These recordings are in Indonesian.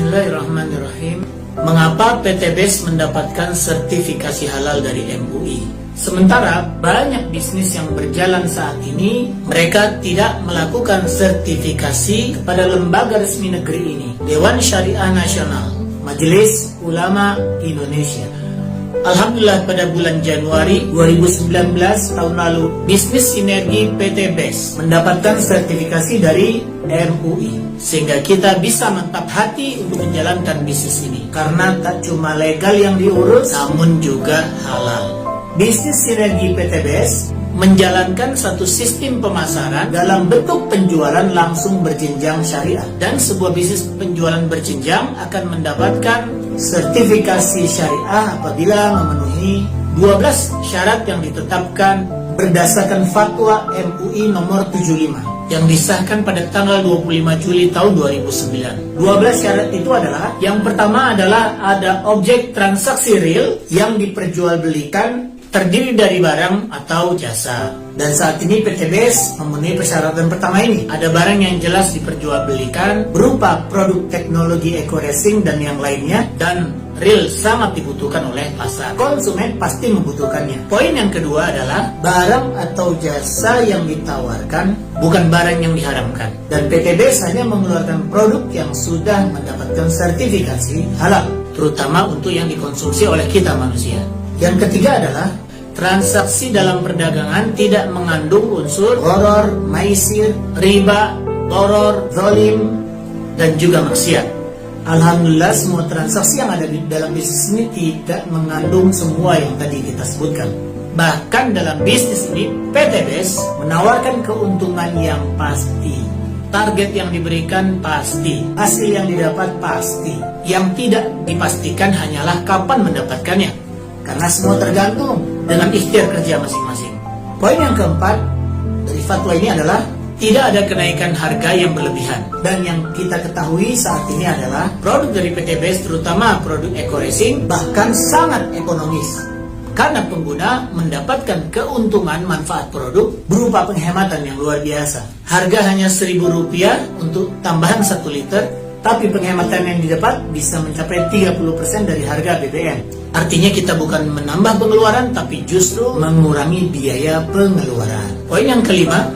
Bismillahirrahmanirrahim. Mengapa PT BES mendapatkan sertifikasi halal dari MUI? Sementara banyak bisnis yang berjalan saat ini, mereka tidak melakukan sertifikasi kepada lembaga resmi negeri ini, Dewan Syariah Nasional, Majelis Ulama Indonesia. Alhamdulillah pada bulan Januari 2019 tahun lalu, bisnis sinergi PT BES mendapatkan sertifikasi dari MUI, sehingga kita bisa mantap hati untuk menjalankan bisnis ini, karena tak cuma legal yang diurus, namun juga halal. Bisnis sinergi PT BES menjalankan satu sistem pemasaran dalam bentuk penjualan langsung berjenjang syariah, dan sebuah bisnis penjualan berjenjang akan mendapatkan sertifikasi syariah apabila memenuhi 12 syarat yang ditetapkan berdasarkan fatwa MUI nomor 75 yang disahkan pada tanggal 25 Juli tahun 2009. 12 syarat itu adalah, yang pertama adalah ada objek transaksi real yang diperjualbelikan terdiri dari barang atau jasa. Dan saat ini PT BES memenuhi persyaratan pertama ini. Ada barang yang jelas diperjualbelikan berupa produk teknologi eco-racing dan yang lainnya, dan real sangat dibutuhkan oleh pasar. Konsumen pasti membutuhkannya. Poin yang kedua adalah barang atau jasa yang ditawarkan bukan barang yang diharamkan. Dan PT BES hanya mengeluarkan produk yang sudah mendapatkan sertifikasi halal, terutama untuk yang dikonsumsi oleh kita manusia. Yang ketiga adalah transaksi dalam perdagangan tidak mengandung unsur gharar, maisir, riba, gharar, zalim, dan juga maksiat. Alhamdulillah semua transaksi yang ada di dalam bisnis ini tidak mengandung semua yang tadi kita sebutkan. Bahkan dalam bisnis ini PT BES menawarkan keuntungan yang pasti. Target yang diberikan pasti, hasil yang didapat pasti. Yang tidak dipastikan hanyalah kapan mendapatkannya, karena semua tergantung dengan ikhtiar kerja masing-masing. Poin yang keempat dari fatwa ini adalah tidak ada kenaikan harga yang berlebihan. Dan yang kita ketahui saat ini adalah produk dari PT BES, terutama produk eco-racing, bahkan sangat ekonomis, karena pengguna mendapatkan keuntungan manfaat produk berupa penghematan yang luar biasa. Harga hanya Rp1.000 untuk tambahan 1 liter, tapi penghematan yang didapat bisa mencapai 30% dari harga BBM. Artinya kita bukan menambah pengeluaran, tapi justru mengurangi biaya pengeluaran. Poin yang kelima,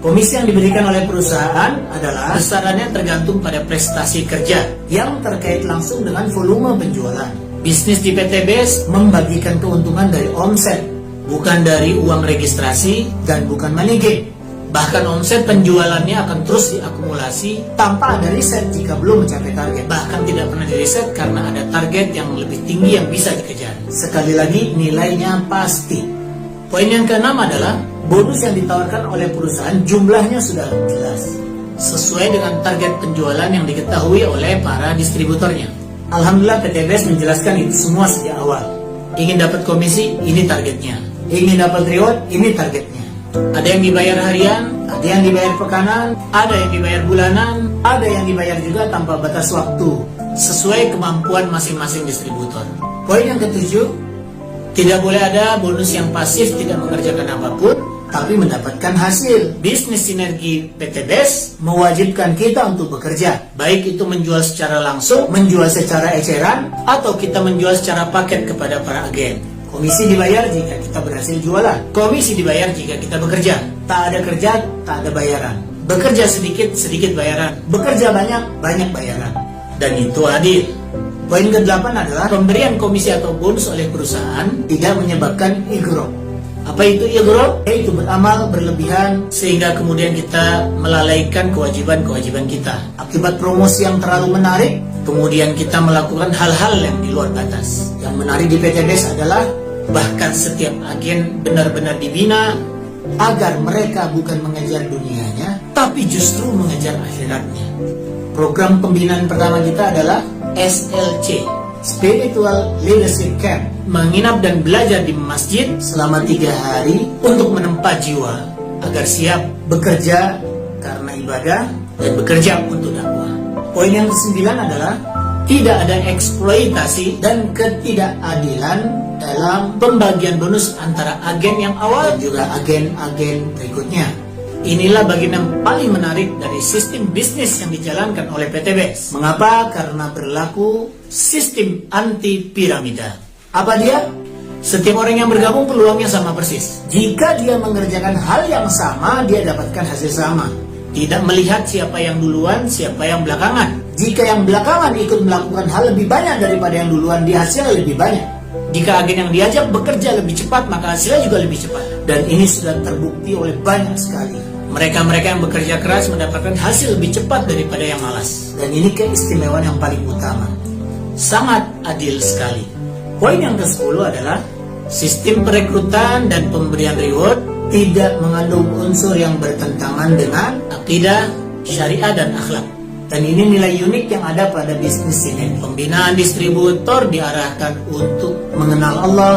komisi yang diberikan oleh perusahaan adalah besarannya tergantung pada prestasi kerja yang terkait langsung dengan volume penjualan. Bisnis di PT BES membagikan keuntungan dari omset, bukan dari uang registrasi dan bukan money gain. Bahkan omset penjualannya akan terus diakumulasi tanpa ada riset jika belum mencapai target. Bahkan tidak pernah diriset karena ada target yang lebih tinggi yang bisa dikejar. Sekali lagi, nilainya pasti. Poin yang keenam adalah bonus yang ditawarkan oleh perusahaan jumlahnya sudah jelas, sesuai dengan target penjualan yang diketahui oleh para distributornya. Alhamdulillah PT BES menjelaskan itu semua sejak awal. Ingin dapat komisi, ini targetnya. Ingin dapat reward, ini targetnya. Ada yang dibayar harian, ada yang dibayar pekanan, ada yang dibayar bulanan, ada yang dibayar juga tanpa batas waktu, sesuai kemampuan masing-masing distributor. Poin yang ketujuh, tidak boleh ada bonus yang pasif tidak mengerjakan apapun, tapi mendapatkan hasil. Bisnis sinergi PT BES mewajibkan kita untuk bekerja, baik itu menjual secara langsung, menjual secara eceran, atau kita menjual secara paket kepada para agen. Komisi dibayar jika kita berhasil jualan. Komisi dibayar jika kita bekerja. Tak ada kerja, tak ada bayaran. Bekerja sedikit, sedikit bayaran. Bekerja banyak, banyak bayaran. Dan itu adil. Poin ke-8 adalah pemberian komisi atau bonus oleh perusahaan tidak menyebabkan igrok. Apa itu igrok? Yaitu beramal berlebihan sehingga kemudian kita melalaikan kewajiban-kewajiban kita. Akibat promosi yang terlalu menarik, kemudian kita melakukan hal-hal yang di luar batas. Yang menarik di PT BES adalah bahkan setiap agen benar-benar dibina agar mereka bukan mengejar dunianya, tapi justru mengejar akhiratnya. Program pembinaan pertama kita adalah SLC, Spiritual Leadership Camp, menginap dan belajar di masjid selama 3 hari untuk menempa jiwa agar siap bekerja karena ibadah dan bekerja untuk dakwah. Poin yang ke-9 adalah tidak ada eksploitasi dan ketidakadilan dalam pembagian bonus antara agen yang awal dan juga agen-agen berikutnya. inilah bagian yang paling menarik dari sistem bisnis yang dijalankan oleh PTBS. Mengapa? Karena berlaku sistem anti piramida. Apa dia? Setiap orang yang bergabung peluangnya sama persis. Jika dia mengerjakan hal yang sama, dia dapatkan hasil sama. Tidak melihat siapa yang duluan, siapa yang belakangan. Jika yang belakangan ikut melakukan hal lebih banyak daripada yang duluan, dia hasilnya lebih banyak. Jika agen yang diajak bekerja lebih cepat, maka hasilnya juga lebih cepat. Dan ini sudah terbukti oleh banyak sekali. Mereka-mereka yang bekerja keras mendapatkan hasil lebih cepat daripada yang malas. Dan ini keistimewaan yang paling utama. Sangat adil sekali. Poin yang ke-10 adalah sistem perekrutan dan pemberian reward tidak mengandung unsur yang bertentangan dengan akidah, syariah, dan akhlak. Dan ini nilai unik yang ada pada bisnis ini. Pembinaan distributor diarahkan untuk mengenal Allah,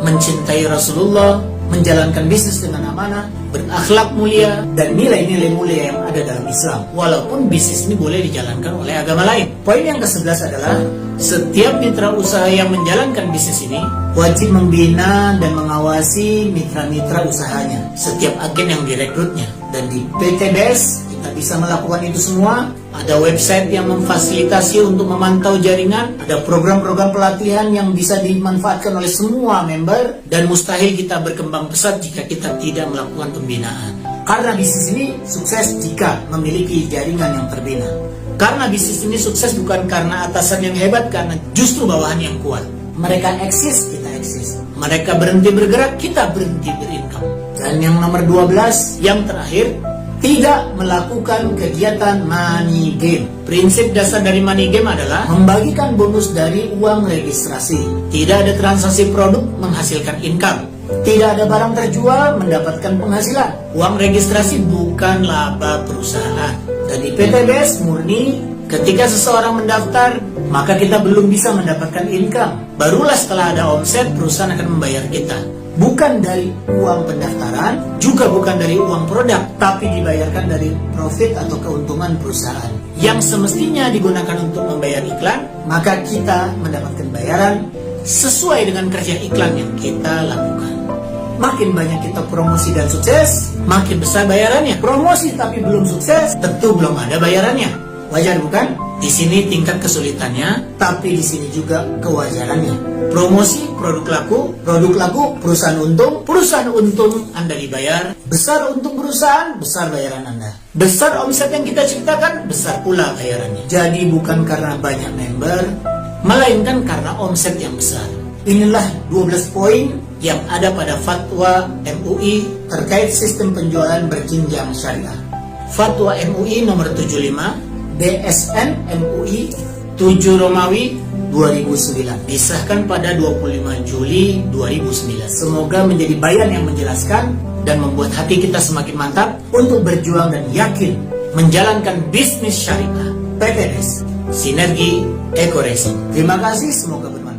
mencintai Rasulullah, menjalankan bisnis dengan amanah, berakhlak mulia, dan nilai-nilai mulia yang ada dalam Islam. Walaupun bisnis ini boleh dijalankan oleh agama lain. Poin yang ke-11 adalah setiap mitra usaha yang menjalankan bisnis ini wajib membina dan mengawasi mitra-mitra usahanya, setiap agen yang direkrutnya. Dan di PTBS kita bisa melakukan itu semua. Ada website yang memfasilitasi untuk memantau jaringan, ada program-program pelatihan yang bisa dimanfaatkan oleh semua member, dan mustahil kita berkembang pesat jika kita tidak melakukan pembinaan. Karena bisnis ini sukses jika memiliki jaringan yang terbina. Karena bisnis ini sukses bukan karena atasan yang hebat, karena justru bawahan yang kuat. Mereka eksis, kita eksis. Mereka berhenti bergerak, kita berhenti berincome. Dan yang nomor 12, yang terakhir, tidak melakukan kegiatan money game. Prinsip dasar dari money game adalah membagikan bonus dari uang registrasi. Tidak ada transaksi produk menghasilkan income. Tidak ada barang terjual mendapatkan penghasilan. Uang registrasi bukan laba perusahaan. Dan di PTBS murni, ketika seseorang mendaftar, maka kita belum bisa mendapatkan income. Barulah setelah ada omset, perusahaan akan membayar kita. Bukan dari uang pendaftaran, juga bukan dari uang produk, tapi dibayarkan dari profit atau keuntungan perusahaan yang semestinya digunakan untuk membayar iklan. Maka kita mendapatkan bayaran sesuai dengan kerja iklan yang kita lakukan. Makin banyak kita promosi dan sukses, makin besar bayarannya. Promosi tapi belum sukses, tentu belum ada bayarannya. Wajar bukan? Di sini tingkat kesulitannya, tapi di sini juga kewajarannya. Promosi, produk laku, perusahaan untung, Anda dibayar. Besar untung perusahaan, besar bayaran Anda. Besar omset yang kita ciptakan, besar pula bayarannya. Jadi bukan karena banyak member, melainkan karena omset yang besar. Inilah 12 poin yang ada pada fatwa MUI terkait sistem penjualan berjenjang syariah. Fatwa MUI nomor 75 BSN MUI 7 Romawi 2009, disahkan pada 25 Juli 2009. Semoga menjadi bayan yang menjelaskan dan membuat hati kita semakin mantap untuk berjuang dan yakin menjalankan bisnis syariah. PTBS, Sinergi Eko Racing. Terima kasih, semoga bermanfaat.